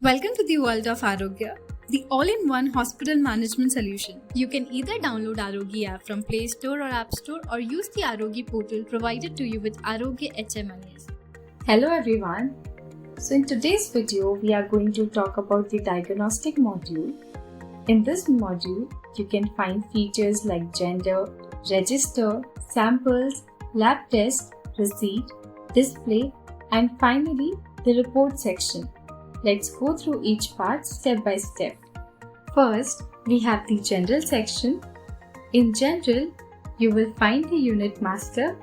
Welcome to the world of Aarogya, the all-in-one hospital management solution. You can either download Aarogya app from Play Store or App Store or use the Aarogya portal provided to you with Aarogya HMIS. Hello everyone. So in today's video, we are going to talk about the diagnostic module. In this module, you can find features like gender, register, samples, lab test, receipt, display, and finally the report section. Let's go through each part step by step. First, we have the general section. In general, you will find the unit master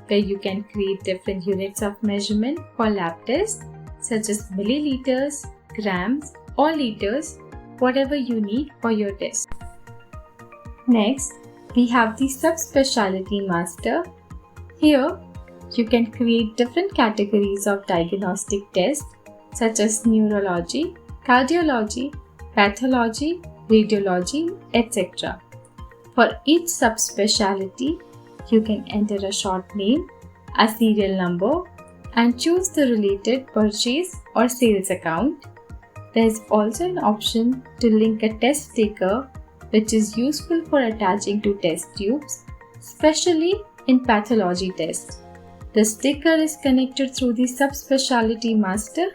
where you can create different units of measurement for lab tests such as milliliters, grams or liters, whatever you need for your test. Next, we have the subspecialty master. Here, you can create different categories of diagnostic tests such as Neurology, Cardiology, Pathology, Radiology, etc. For each subspecialty, you can enter a short name, a serial number, and choose the related purchase or sales account. There is also an option to link a test sticker, which is useful for attaching to test tubes, especially in pathology tests. The sticker is connected through the subspecialty master.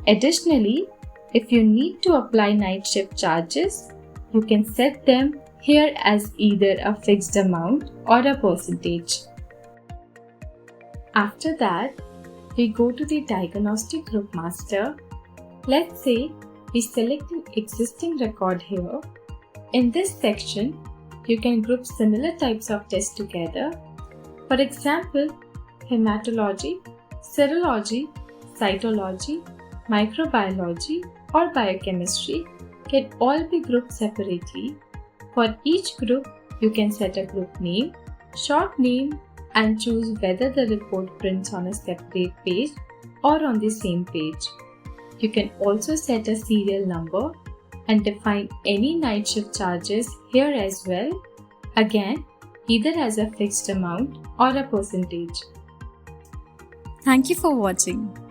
Additionally, if you need to apply night shift charges, you can set them here as either a fixed amount or a percentage. After that, we go to the Diagnostic Group Master. Let's say we select an existing record here. In this section, you can group similar types of tests together. For example, Hematology, Serology, Cytology, Microbiology or Biochemistry can all be grouped separately. For each group, you can set a group name, short name, and choose whether the report prints on a separate page or on the same page. You can also set a serial number and define any night shift charges here as well, again either as a fixed amount or a percentage. Thank you for watching.